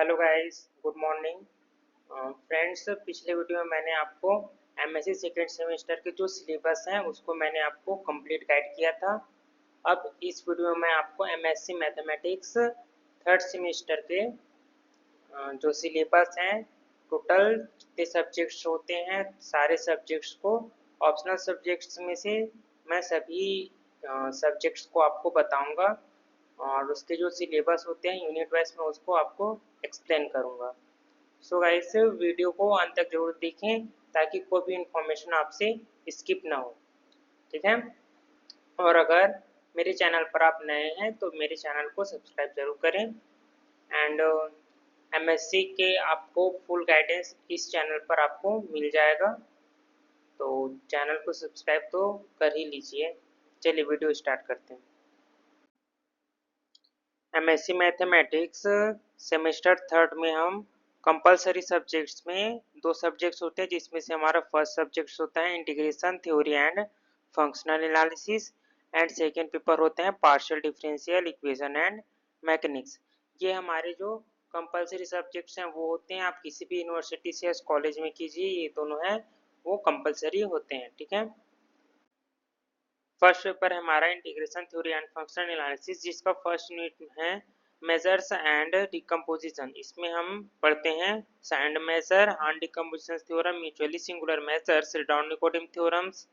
Hello guys, good morning friends. पिछले video में मैंने आपको एमएससी सेकेंड सेमेस्टर के जो सिलेबस हैं उसको मैंने आपको कंप्लीट गाइड किया था। अब इस वीडियो में मैं आपको एमएससी मैथमेटिक्स थर्ड सेमेस्टर के जो सिलेबस हैं, टोटल कितने सब्जेक्ट्स होते हैं, सारे सब्जेक्ट्स को ऑप्शनल सब्जेक्ट्स में से मैं सभी सब्जेक्ट्स को आपको बताऊंगा और उसके जो सिलेबस होते हैं यूनिट वाइज में उसको आपको एक्सप्लेन करूंगा। सो गाइस, वीडियो को अंत तक जरूर देखें ताकि कोई भी इंफॉर्मेशन आपसे स्किप ना हो। ठीक है। और अगर मेरे चैनल पर आप नए हैं तो मेरे चैनल को सब्सक्राइब जरूर करें। एंड एमएससी के आपको फुल गाइडेंस इस चैनल पर आपको मिल जाएगा, तो चैनल को सब्सक्राइब तो कर ही लीजिए। चलिए वीडियो स्टार्ट करते हैं। एमएससी मैथमेटिक्स सेमेस्टर थर्ड में हम कंपलसरी सब्जेक्ट्स में दो सब्जेक्ट्स होते हैं, जिसमें से हमारा फर्स्ट सब्जेक्ट होता है integration theory and functional analysis and second paper होते हैं partial differential equation and mechanics. ये हमारे जो कंपलसरी सब्जेक्ट्स हैं वो होते हैं, आप किसी भी यूनिवर्सिटी से या कॉलेज में कीजिए, ये दोनों हैं वो कंपलसरी होते हैं। ठीक है। फर्स्ट पेपर है हमारा integration theory and functional analysis, जिसका फर्स्ट यूनिट है मेजर्स एंड डिकम्पोजिशन। इसमें हम पढ़ते हैं सैंड मेजर, हार्ड decomposition theorem, mutually singular measures, Radon Nikodym theorems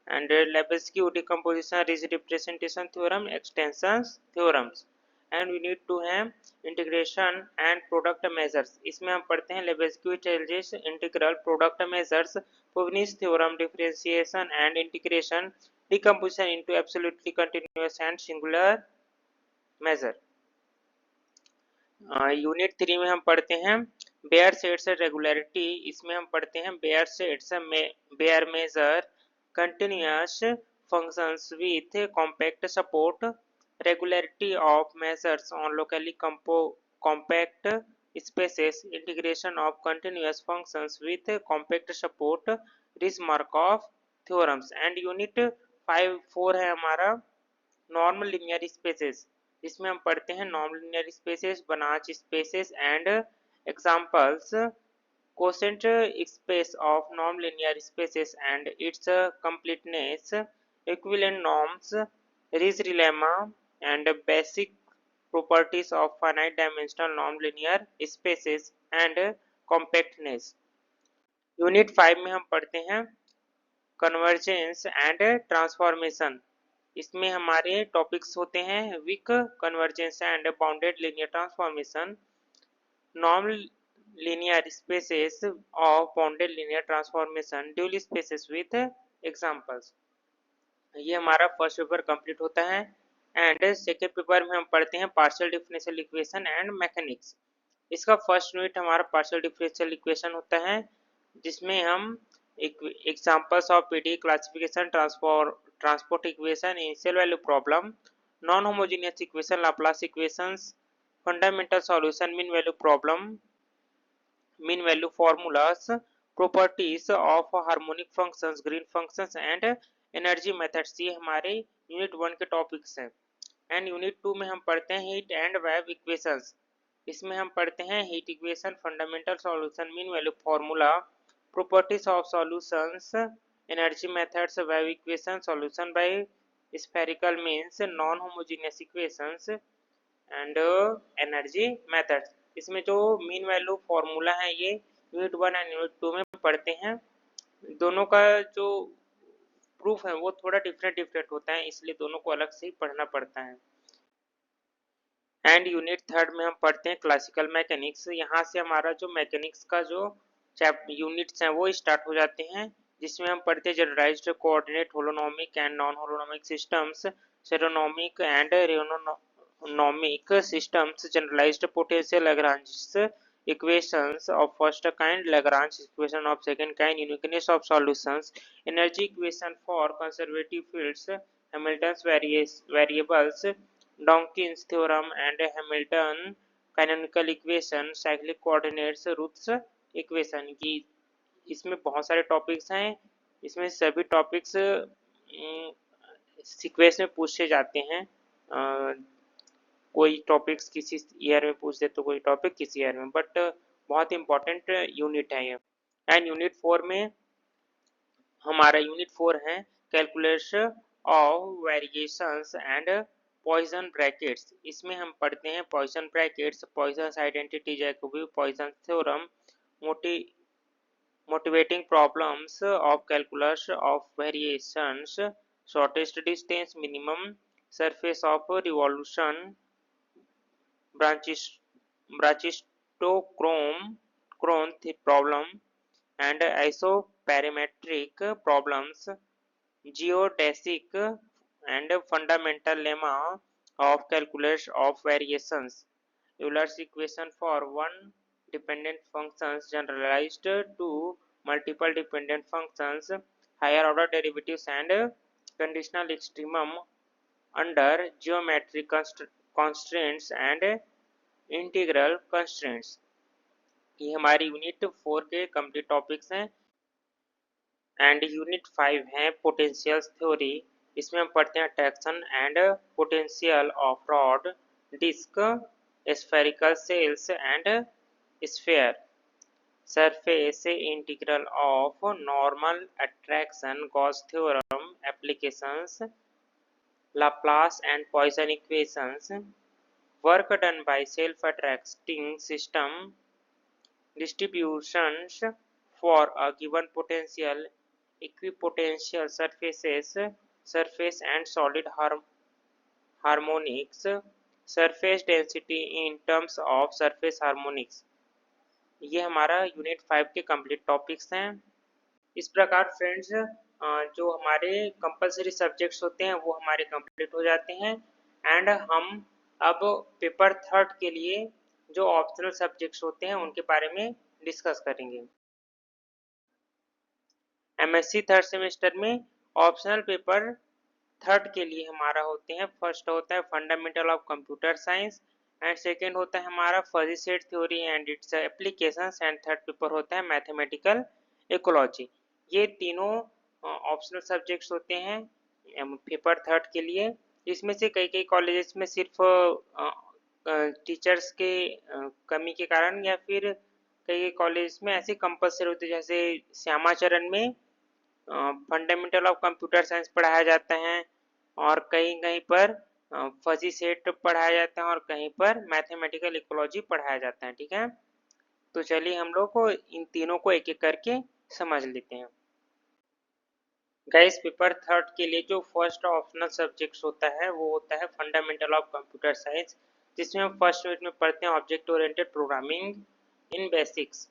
and Lebesgue decomposition, Riesz representation theorem, extension theorems. And we need to है integration and product measures. इसमें हम पढ़ते हैं Lebesgue Stieltjes integral, product measures, Frobenius theorem, differentiation and integration, decomposition into absolutely continuous and singular measure। Unit 3 में हम पढ़ते हैं Baire sets regularity. इसमें हम पढ़ते हैं Baire sets Baire measure continuous functions with compact support, regularity of measures on locally compact spaces, integration of continuous functions with compact support, Riesz Markov theorems. And unit 4 है हमारा नॉर्मल लिनियर स्पेसेस। इसमें हम पढ़ते हैं normal linear spaces, बनाच spaces and examples, quotient space of normal linear spaces and it's completeness, equivalent norms, ridge lemma and basic properties of finite dimensional non-linear spaces and compactness। Unit 5 में हम पढ़ते हैं convergence and transformation. इसमें हमारे topics होते हैं weak convergence and bounded linear transformation, non linear spaces of bounded linear transformation, dual spaces with examples. ये हमारा फर्स्ट पेपर कंप्लीट होता है। एंड सेकेंड पेपर में हम पढ़ते हैं partial differential equation and mechanics. इसका फर्स्ट यूनिट हमारा पार्शियल डिफरेंशियल इक्वेशन होता है, जिसमें हम examples of PD classification, transport equation, initial value problem, non homogeneous equation, Laplace equations, fundamental solution, mean value problem, mean value formulas, properties of harmonic functions, green functions and energy methods. ये हमारे unit 1 के topics हैं। And unit 2 में हम पढ़ते हैं heat and wave equations. इसमें हम पढ़ते हैं heat equation, fundamental solution, mean value formula, properties of solutions, energy methods, wave equation, solution bye spherical means, non homogeneous equations and energy methods. इसमें जो मीन वैल्यू फार्मूला है ये unit 1 and unit 2 में पढ़ते हैं। दोनों का जो प्रूफ है वो थोड़ा डिफरेंट होता है, इसलिए दोनों को अलग से ही पढ़ना पड़ता है। एंड यूनिट 3 में हम पढ़ते हैं क्लासिकल मैकेनिक्स। यहाँ से हमारा जो मैकेनिक्स का जो यूनिट्स हैं वो स्टार्ट हो जाते हैं, जिसमें हम पढ़ते हैं generalised coordinate, holonomic and non holonomic systems, scleronomic and rheonomic systems, generalised potential Lagrange equations of first kind, Lagrange equation of second kind, uniqueness of solutions, energy equation for conservative fields, Hamilton's variables, Dawkins theorem and Hamilton canonical equation, cyclic coordinates, Routh's equation। की इसमें बहुत सारे topics हैं। इसमें सभी topics sequence में पूछे जाते हैं। कोई टॉपिक्स किसी ईयर में पूछ दे तो कोई टॉपिक किसी ईयर में, बट बहुत इंपॉर्टेंट यूनिट है ये। एंड यूनिट 4 में हमारा यूनिट 4 है calculation of variations and Poisson brackets. इसमें हम पढ़ते हैं Poisson brackets, Poisson identity, Jacobi Poisson theorem, motivating problems of calculus of variations, shortest distance minimum, surface of revolution, brachistochrome problem, and isoperimetric problems, geodesic and fundamental lemma of calculus of variations, Euler's equation for one dependent functions generalized to multiple dependent functions, higher order derivatives and conditional extremum under geometric constraints and integral constraints। ये हमारी unit 4 के complete topics हैं। And unit 5 है potential theory. इसमें हम पढ़ते हैं attraction and potential of rod, disc, spherical cells and sphere, surface integral of normal attraction, Gauss theorem applications, Laplace and Poisson equations, work done by self-attracting system, distributions for a given potential, equipotential surfaces, surface and solid harmonics, surface density in terms of surface harmonics. ये हमारा unit 5 के complete topics हैं। इस प्रकार friends जो हमारे compulsory subjects होते हैं वो हमारे कंप्लीट हो जाते हैं। एंड हम अब पेपर थर्ड के लिए जो ऑप्शनल सब्जेक्ट्स होते हैं उनके बारे में डिस्कस करेंगे। एमएससी थर्ड सेमेस्टर में ऑप्शनल पेपर थर्ड के लिए हमारा होते हैं, फर्स्ट होता है fundamental of computer science and second होता है हमारा fuzzy set theory and it's applications and third paper होता है मैथमेटिकल इकोलॉजी। ये तीनों ऑप्शनल सब्जेक्ट्स होते हैं पेपर थर्ड के लिए। इसमें से कई कई कॉलेजेस में सिर्फ टीचर्स के कमी के कारण या फिर कई कई कॉलेज में ऐसे कंपल्सरी होते हैं, जैसे श्यामाचरण में फंडामेंटल ऑफ कंप्यूटर साइंस पढ़ाया जाता है और कहीं कहीं पर फजी सेट पढ़ाया जाता है और कहीं पर मैथमेटिकल इकोलॉजी पढ़ाया जाता है। ठीक है, तो चलिए हम लोग को इन तीनों को एक एक करके समझ लेते हैं। गाइस पेपर थर्ड के लिए जो फर्स्ट ऑप्शनल सब्जेक्ट्स होता है वो होता है फंडामेंटल ऑफ कंप्यूटर साइंस, जिसमें हम फर्स्ट यूनिट में पढ़ते हैं object oriented programming in basics.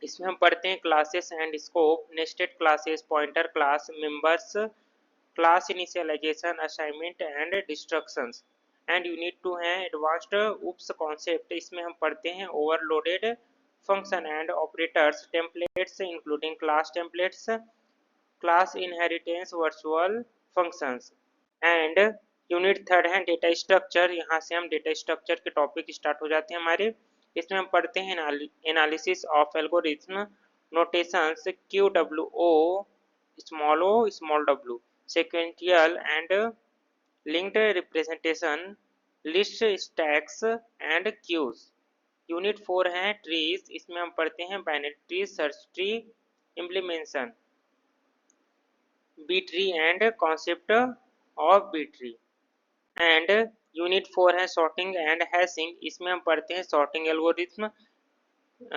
इसमें हम पढ़ते हैं classes and scope, nested classes, pointer class, members, class initialization, assignment and destructions. And unit 2 है एडवांस्ड उप्स कॉन्सेप्ट। इसमें हम पढ़ते हैं overloaded function and operators, templates including class templates, class inheritance, virtual functions. And unit third है data structure. यहाँ से हम data structure के टॉपिक स्टार्ट हो जाते हैं हमारे। इसमें हम पढ़ते हैं analysis of algorithm, notations QWO, small o small w, sequential and linked representation, list, stacks and queues. Unit 4 है ट्रीज। इसमें हम पढ़ते हैं binary tree, search tree, implementation, B tree and concept of B tree. And unit 4 है sorting and hashing. इसमें हम पढ़ते हैं sorting algorithm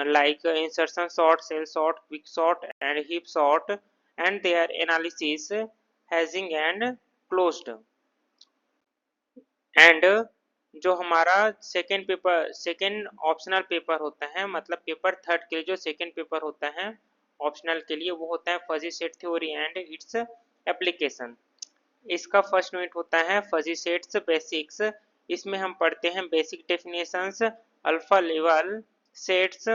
like insertion sort, cell sort, quick sort and heap sort and their analysis, hashing and closed। And जो हमारा second paper, second optional paper होता है, मतलब पेपर थर्ड के लिए जो सेकेंड पेपर होता है ऑप्शनल के लिए वो होता है fuzzy set theory and its application. इसका फर्स्ट यूनिट होता है फजी सेट्स बेसिक्स। इसमें हम पढ़ते हैं basic definitions, alpha level sets,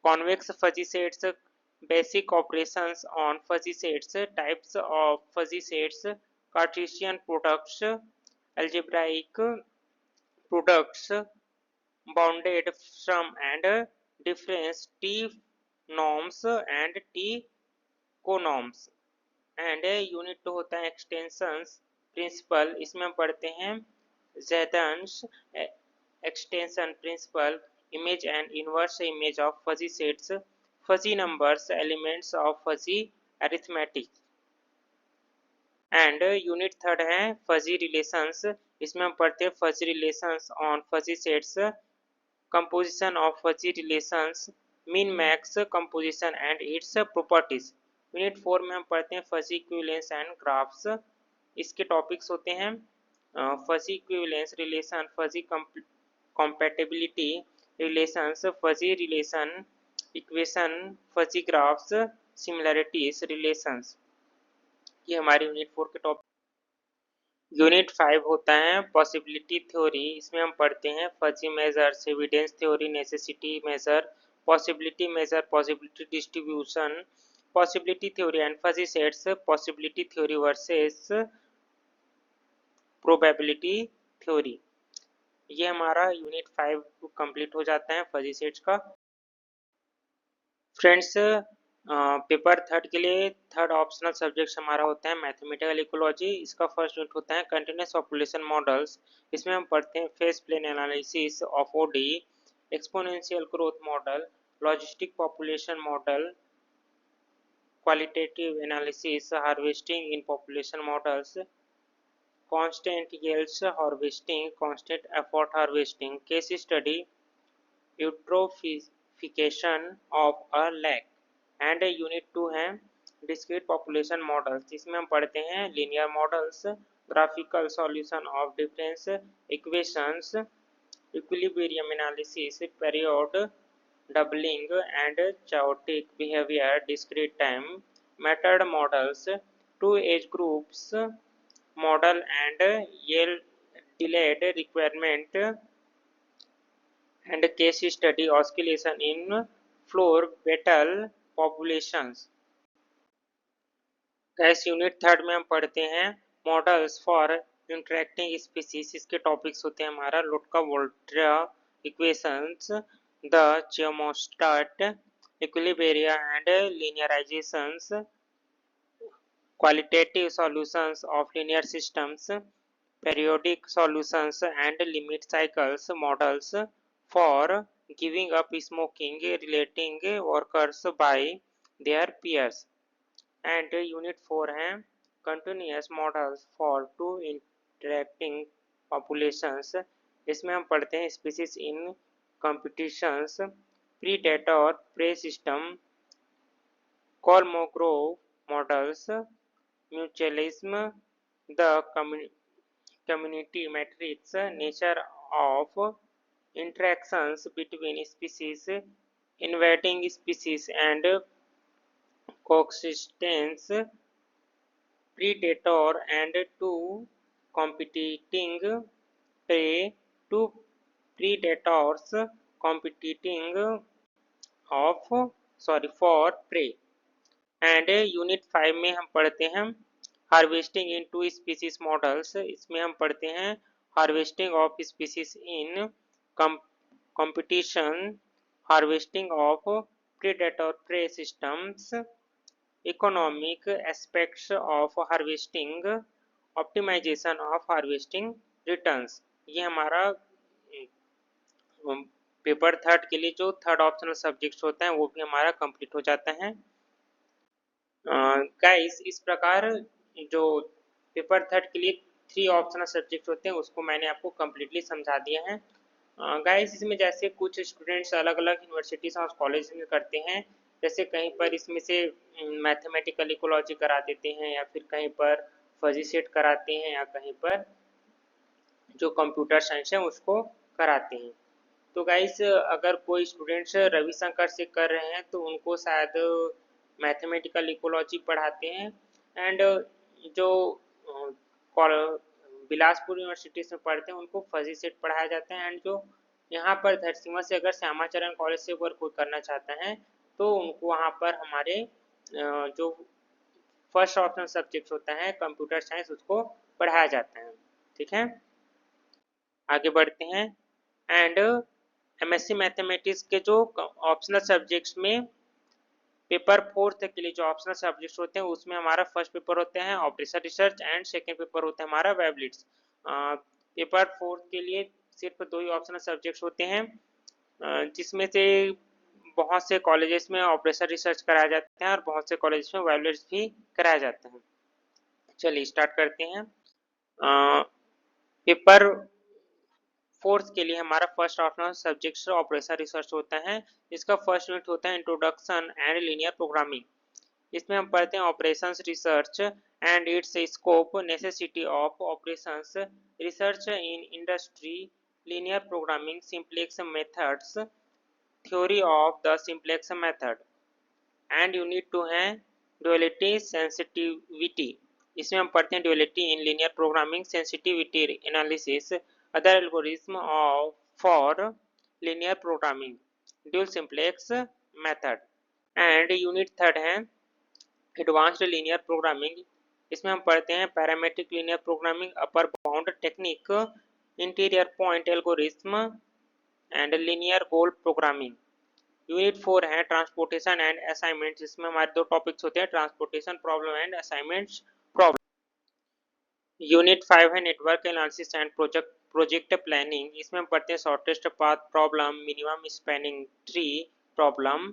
convex fuzzy sets, basic operations on fuzzy sets, types of fuzzy sets, Cartesian products, algebraic products, bounded sum and difference, T norms and T conorms। And unit 2 होता है extensions principal. इसमें हम पढ़ते हैं Zetans extension principle, image and inverse image of fuzzy sets, fuzzy numbers, elements of fuzzy arithmetic. And unit third है fuzzy relations. इसमें हम पढ़ते हैं fuzzy relations on fuzzy sets, composition of fuzzy relations, mean max composition and its properties. Unit four में हम पढ़ते हैं fuzzy equivalence and graphs. इसके टॉपिक्स होते हैं fuzzy equivalence relation, fuzzy compatibility relations, fuzzy relation equation, fuzzy graphs, similarities relations. ये हमारे unit four के टॉपिक। यूनिट 5 होता है पॉसिबिलिटी थ्योरी। इसमें हम पढ़ते हैं fuzzy measures, evidence theory, necessity measure, possibility measure, possibility distribution, possibility theory and fuzzy sets, possibility theory versus probability theory. ये हमारा यूनिट 5 कंप्लीट हो जाता है फजी सेट्स का। फ्रेंड्स, पेपर थर्ड के लिए थर्ड ऑप्शनल सब्जेक्ट हमारा होता है मैथमेटिकल इकोलॉजी। इसका फर्स्ट यूनिट होता है कंटिन्यूस पॉपुलेशन मॉडल्स। इसमें हम पढ़ते हैं phase plane analysis of ODE, exponential growth model, logistic population model, qualitative analysis, harvesting in population models, constant yields harvesting, constant effort harvesting, case study, eutrophication of a lake. And unit 2 है discrete population models. जिसमें हम पढ़ते हैं linear models, graphical solution of difference equations, equilibrium analysis, period doubling and chaotic behavior, discrete time method models, two age groups model and yield delayed requirement and case study oscillation in floor battle populations। गैस unit third में हम पढ़ते हैं models for interacting species. इसके topics होते हैं हमारा Lotka Volterra equations, the chemostat, equilibria and linearisations, qualitative solutions of linear systems, periodic solutions and limit cycles models for giving up smoking, relating workers by their peers। And unit 4 है continuous models for two interacting populations. इसमें हम पढ़ते हैं species in competitions, predator prey system, Kolmogorov models, mutualism, the community matrix, nature of interactions between species, invading species and coexistence, predator and two competing prey, two predators competing for prey। And unit 5 में हम पढ़ते हैं harvesting in two species models. इसमें हम पढ़ते हैं harvesting of species in competition, harvesting of predator prey systems, economic aspects of harvesting, optimization of harvesting returns. ये हमारा पेपर थर्ड के लिए जो थर्ड ऑप्शनल सब्जेक्ट्स होता है वो भी हमारा कंप्लीट हो जाता है। गाइस, इस प्रकार जो पेपर थर्ड के लिए 3 ऑप्शनल सब्जेक्ट होते हैं उसको मैंने आपको कम्प्लीटली समझा दिया है। गाइस, इसमें जैसे कुछ स्टूडेंट्स अलग अलग यूनिवर्सिटीज और कॉलेज में करते हैं, जैसे कहीं पर इसमें से मैथमेटिकल इकोलॉजी करा देते हैं या फिर कहीं पर फजी सेट कराते हैं या कहीं पर जो कंप्यूटर साइंस है उसको कराते हैं। तो गाइस, अगर कोई स्टूडेंट्स रविशंकर से कर रहे हैं तो उनको शायद मैथमेटिकल इकोलॉजी पढ़ाते हैं। एंड जो बिलासपुर यूनिवर्सिटी से पढ़ते हैं उनको फजी सेट पढ़ाया जाता है। एंड जो यहाँ पर धरसीमा से अगर श्यामाचरण कॉलेज से अगर कोई करना चाहता है तो उनको वहाँ पर हमारे जो फर्स्ट ऑप्शन सब्जेक्ट होता है कंप्यूटर साइंस उसको पढ़ाया जाता है। ठीक है, आगे बढ़ते हैं। एंड एमएससी मैथमेटिक्स के जो ऑप्शनल सब्जेक्ट्स में पेपर फोर्थ के लिए जो ऑप्शनल सब्जेक्ट्स होते हैं उसमें हमारा फर्स्ट पेपर होते हैं operation research and second paper होता है हमारा वेबलिट्स। पेपर 4 के लिए सिर्फ 2 ही ऑप्शनल सब्जेक्ट्स होते हैं, जिसमें से बहुत से कॉलेजेस में ऑपरेशन रिसर्च कराया जाता है और बहुत से कॉलेजेस में वायोलेट्स भी कराया जाता है। चलिए स्टार्ट करते हैं। पेपर 4 के लिए हमारा first optional subject operation research होता है। इसका फर्स्ट यूनिट होता है इंट्रोडक्शन एंड लीनियर प्रोग्रामिंग। इसमें हम पढ़ते हैं operations research and it's scope, necessity of operations research in industry, linear programming, simplex methods, theory of the simplex method. And unit 2 है ड्युअलिटी सेंसिटिविटी। इसमें हम पढ़ते हैं duality in linear programming, sensitivity analysis, other algorithm of for linear programming, dual simplex method. And unit 3 है advanced linear programming. इसमें हम पढ़ते हैं parametric linear programming, upper bound technique, interior point algorithm and linear goal programming. Unit 4 है transportation and assignment, जिसमें हमारे 2 topics होते हैं transportation problem and assignments problem. Unit 5 है network analysis and project planning. इसमें हम पढ़ते हैं shortest path problem, minimum spanning tree problem,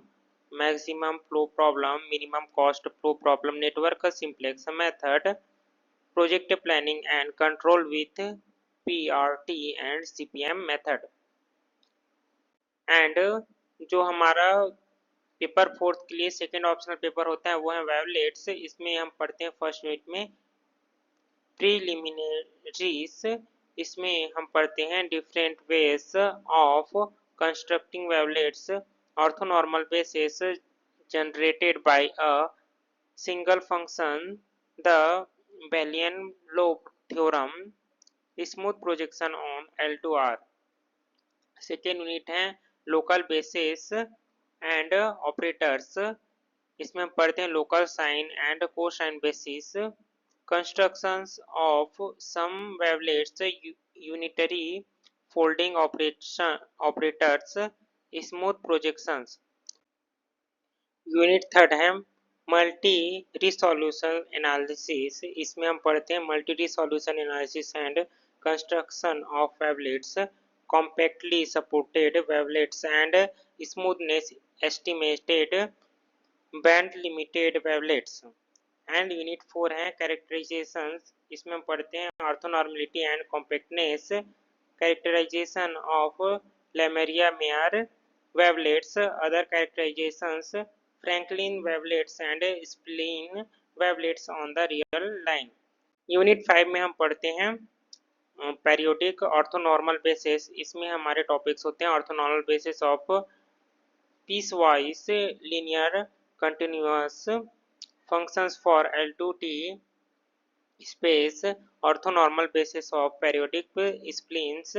maximum flow problem, minimum cost flow problem, network simplex method, project planning and control with PRT and CPM method. And जो हमारा paper 4 के लिए second optional paper होता है वो है violates. इसमें हम पढ़ते हैं फर्स्ट यूनिट में प्रीलिमिनरीज। इसमें हम पढ़ते हैं different ways of constructing wavelets, orthonormal basis generated by a single function, the Balian-Loeb theorem, smooth projection on L2R। Second unit है लोकल बेसिस एंड ऑपरेटर्स। इसमें हम पढ़ते हैं local sine and cosine basis, constructions of some wavelets, unitary folding operators, smooth projections. Unit 3 है multi resolution analysis. इसमें हम पढ़ते हैं multi resolution analysis and construction of wavelets, compactly supported wavelets and smoothness estimated band limited wavelets। And unit 4 है characterisations. इसमें हम पढ़ते हैं orthonormality and compactness, characterisation of Lemarie Meyer wavelets, other characterisations, Franklin wavelets and spline wavelets on the real line. Unit 5 में हम पढ़ते हैं periodic orthonormal basis. इसमें हमारे टॉपिक्स होते हैं orthonormal basis of piecewise linear continuous functions for L2T space, orthonormal basis of periodic splines,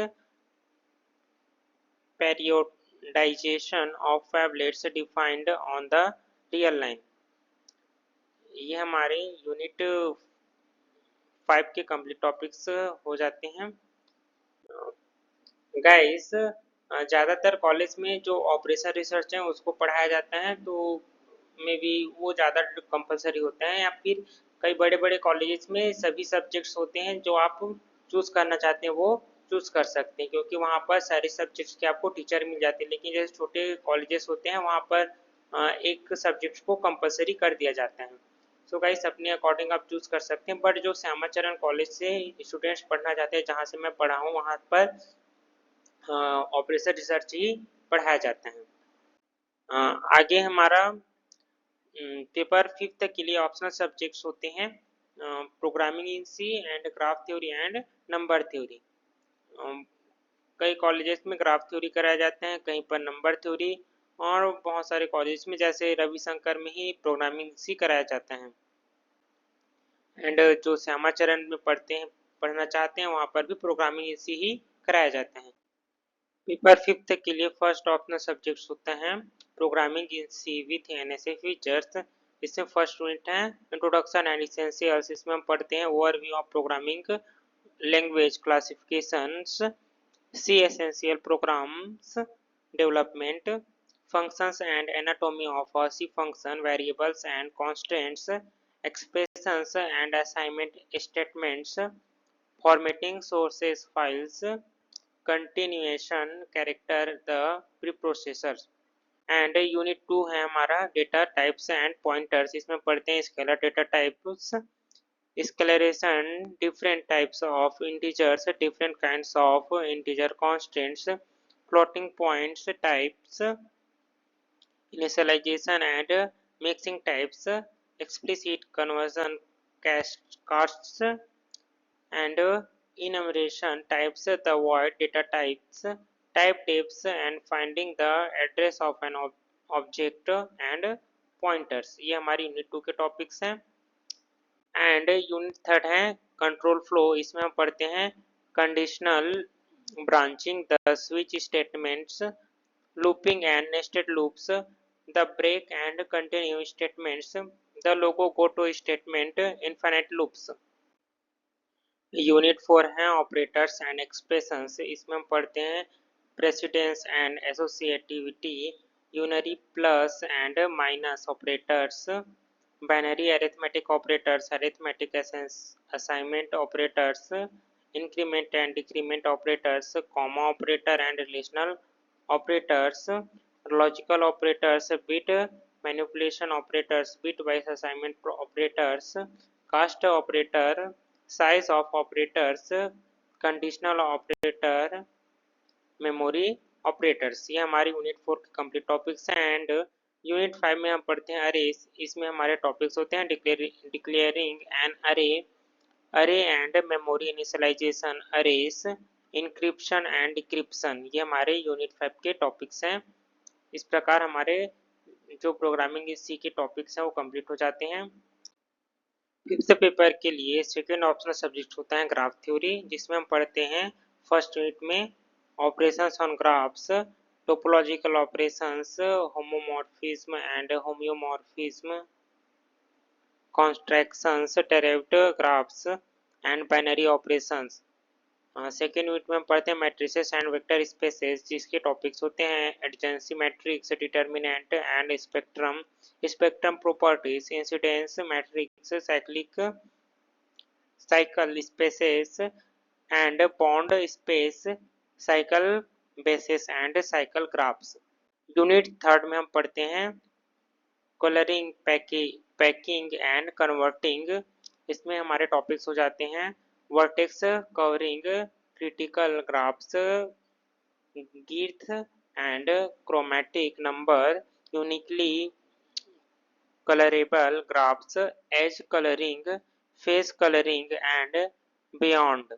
periodization of wavelets defined on the real line। ये हमारे यूनिट 5 के कंप्लीट टॉपिक्स हो जाते हैं। गाइस ज़्यादातर कॉलेज में जो ऑपरेशन रिसर्च है उसको पढ़ाया जाता है, तो में भी वो ज़्यादा कंपलसरी होता है, या फिर कई बड़े बड़े कॉलेजेस में सभी सब्जेक्ट्स होते हैं जो आप चूज़ करना चाहते हैं वो चूज़ कर सकते हैं, क्योंकि वहाँ पर सारे सब्जेक्ट्स के आपको टीचर मिल जाते हैं। लेकिन जैसे छोटे कॉलेजेस होते हैं वहाँ पर एक सब्जेक्ट को कंपलसरी कर दिया जाता है। सो गाइस अपने अकॉर्डिंग आप चूज़ कर सकते हैं, बट जो श्यामाचरण कॉलेज से स्टूडेंट्स पढ़ना चाहते हैं, जहाँ से मैं पढ़ा हूँ, वहाँ पर ऑपरेशन रिसर्च ही पढ़ाया जाता है। आगे हमारा पेपर 5 के लिए ऑप्शनल सब्जेक्ट्स होते हैं programming in C and graph theory and number theory. कई कॉलेजेस में ग्राफ थ्योरी कराया जाता है, कहीं पर नंबर थ्योरी, और बहुत सारे कॉलेज में जैसे रविशंकर में ही प्रोग्रामिंग सी कराया जाता है। एंड जो श्यामाचरण में पढ़ना चाहते हैं वहाँ पर भी प्रोग्रामिंग सी ही कराया जाता है। पेपर 5 के लिए फर्स्ट ऑप्शनल सब्जेक्ट्स होता है programming in C with NSA features. इसमें फर्स्ट यूनिट है इंट्रोडक्शन एंड इसेंशियल्स। इसमें हम पढ़ते हैं overview of programming language classifications, C essential programs development, functions and anatomy of a C function, variables and constants, expressions and assignment statements, formatting sources files, continuation character the preprocessor. And unit 2 है हमारा data types and pointers. इसमें पढ़ते हैं scalar data types, scalarisation, different types of integers, different kinds of integer constants, floating points types, initialization and mixing types, explicit conversion casts, and enumeration types, the void data types, type tips, and finding the address of an object and pointers। ये हमारी unit 2 के topics हैं। And unit 3 है control flow. इसमें हम पढ़ते हैं conditional branching, the switch statements, looping and nested loops, the break and continue statements, the logo go to statement, infinite loops. Unit 4 है ऑपरेटर्स एंड एक्सप्रेशंस। इसमें हम पढ़ते हैं precedence and associativity, unary plus and minus operators, binary arithmetic operators, arithmetic assignment operators, increment and decrement operators, comma operator and relational operators, logical operators, bit manipulation operators, bitwise assignment operators, cast operator, size of operators, conditional operator, memory operators. ये हमारी unit 4 के complete topics हैं। And unit 5 में हम पढ़ते हैं arrays. इसमें हमारे टॉपिक्स होते हैं declaring an array, array and memory initialization arrays, encryption and decryption. ये हमारे यूनिट 5 के टॉपिक्स हैं। इस प्रकार हमारे जो प्रोग्रामिंग सी के टॉपिक्स हैं वो कंप्लीट हो जाते हैं। फिफ्थ पेपर के लिए सेकेंड ऑप्शनल सब्जेक्ट होता है ग्राफ थ्योरी, जिसमें हम पढ़ते हैं फर्स्ट यूनिट में operations on graphs, topological operations, homomorphism and homeomorphism, constructions, derived graphs and binary operations। Second unit में हम पढ़ते हैं मैट्रिसेस एंड वेक्टर स्पेसेस, जिसके टॉपिक्स होते हैं adjacency matrix, determinant and spectrum, spectrum properties, incidence matrix, cycle spaces and bond space, cycle basis and cycle graphs. Unit 3 में हम पढ़ते हैं कलरिंग, पैकिंग एंड कन्वर्टिंग। इसमें हमारे टॉपिक्स हो जाते हैं vertex covering, critical graphs, girth and chromatic number, uniquely colourable graphs, edge colouring, face colouring and beyond,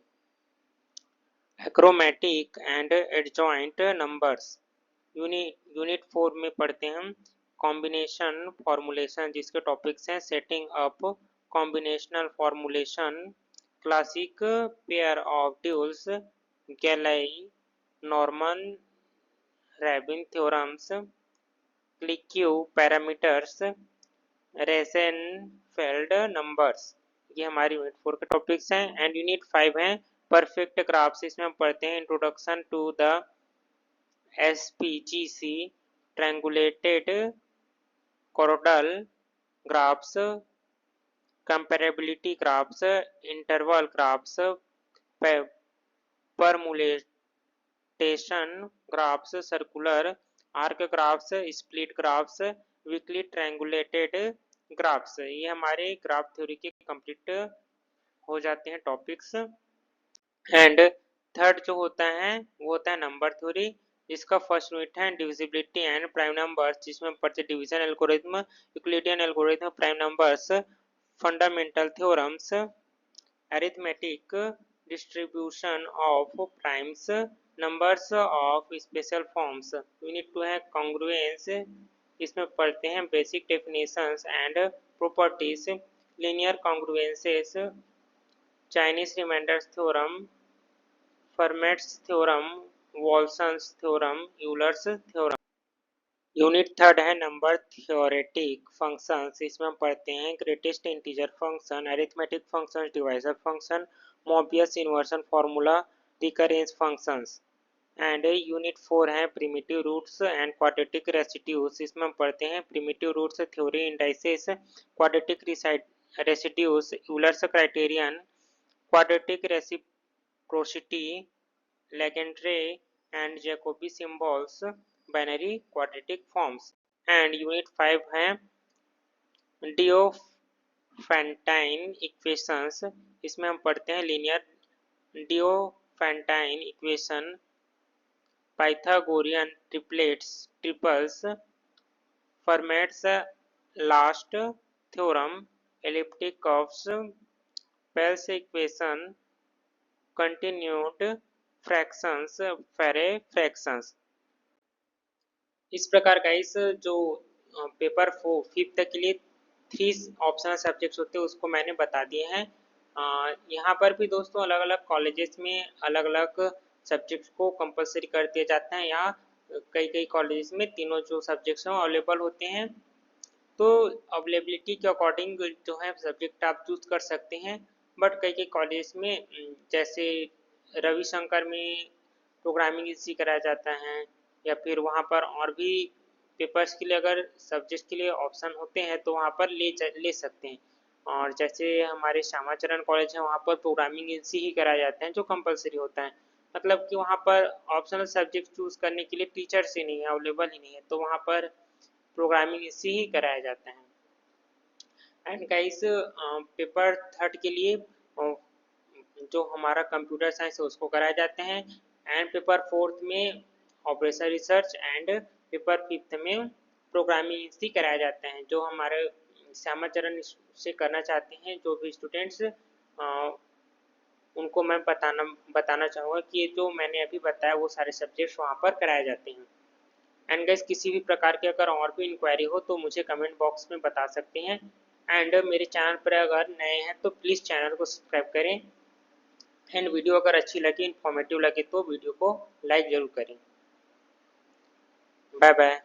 achromatic and adjoint numbers. Unit 4 में पढ़ते हैं हम कॉम्बिनेशन फॉर्मूलेशन, जिसके टॉपिक्स हैं setting up combinational formulation, classic pair of duals, Gallai Norman Rabin theorems, clique parameters, Rosenfeld numbers. ये हमारी unit 4 के topics हैं। एंड यूनिट 5 है परफेक्ट ग्राफ्स। इसमें हम पढ़ते हैं introduction to the SPGC, triangulated chordal graphs, comparability graphs, interval graphs, permutation graphs, circular arc graphs, split graphs, weakly triangulated graphs. ये हमारे ग्राफ थ्योरी के कंप्लीट हो जाते हैं टॉपिक्स। एंड थर्ड जो होता है वो होता है नंबर थ्योरी, जिसका फर्स्ट यूनिट है डिविजिबिलिटी एंड प्राइम नंबर्स, जिसमें पढ़ते division algorithm, Euclidean algorithm, prime numbers, fundamental theorems, arithmetic distribution of primes, numbers of special forms. Unit 2 है कॉन्ग्रुएंस। इसमें पढ़ते हैं basic definitions and properties, linear congruences, Chinese remainders theorem, Fermat's theorem, Wilson's theorem, Euler's theorem. Unit 3 है number theoretic functions. इसमें हम पढ़ते हैं greatest integer function, arithmetic functions, divisor function, Mobius inversion formula, recurrence functions. And unit 4 है primitive roots and quadratic residues. इसमें हम पढ़ते हैं primitive roots theory, indices, quadratic residues, Euler's criterion, quadratic Cauchy, Legendre, and Jacobi symbols, binary quadratic forms. And unit 5 है Diophantine equations. इसमें हम पढ़ते हैं linear Diophantine equation, Pythagorean triples, Fermat's last theorem, elliptic curves, Pell's equation, continued fractions, Farey fractions. इस प्रकार का इस जो पेपर 5th के लिए 3 ऑप्शनल सब्जेक्ट्स होते हैं उसको मैंने बता दिए हैं। यहाँ पर भी दोस्तों अलग अलग कॉलेजेस में अलग अलग सब्जेक्ट्स को कंपलसरी कर दिया जाता है, या कई कई कॉलेजेस में तीनों जो सब्जेक्ट्स हैं अवेलेबल होते हैं। तो अवेलेबिलिटी के अकॉर्डिंग जो है सब्जेक्ट आप चूज कर सकते हैं। बट कई कई कॉलेज में जैसे रविशंकर में प्रोग्रामिंग इसी कराया जाता है, या फिर वहाँ पर और भी पेपर्स के लिए अगर सब्जेक्ट के लिए ऑप्शन होते हैं तो वहाँ पर ले सकते हैं। और जैसे हमारे श्यामाचरण कॉलेज है वहाँ पर प्रोग्रामिंग इसी ही कराया जाते हैं जो कंपलसरी होता है। मतलब कि वहाँ पर ऑप्शनल सब्जेक्ट चूज करने के लिए टीचर्स ही नहीं है, अवेलेबल ही नहीं है, तो वहाँ पर प्रोग्रामिंग इसी ही कराया जाता है। एंड गाइस पेपर 3rd के लिए जो हमारा कंप्यूटर साइंस है उसको कराए जाते हैं। एंड पेपर 4th में operation research, and paper 5th में प्रोग्रामिंग इसी कराया जाता है। जो हमारे श्यामाचरण से करना चाहते हैं जो भी स्टूडेंट्स, उनको मैं बताना चाहूँगा कि ये जो मैंने अभी बताया वो सारे सब्जेक्ट्स वहाँ पर कराए जाते हैं। एंड गाइस किसी भी प्रकार की अगर और भी इंक्वायरी हो तो मुझे कमेंट बॉक्स में बता सकते हैं। एंड मेरे चैनल पर अगर नए हैं तो प्लीज़ चैनल को सब्सक्राइब करें। एंड वीडियो अगर अच्छी लगे, इन्फॉर्मेटिव लगे तो वीडियो को लाइक ज़रूर करें। Bye bye.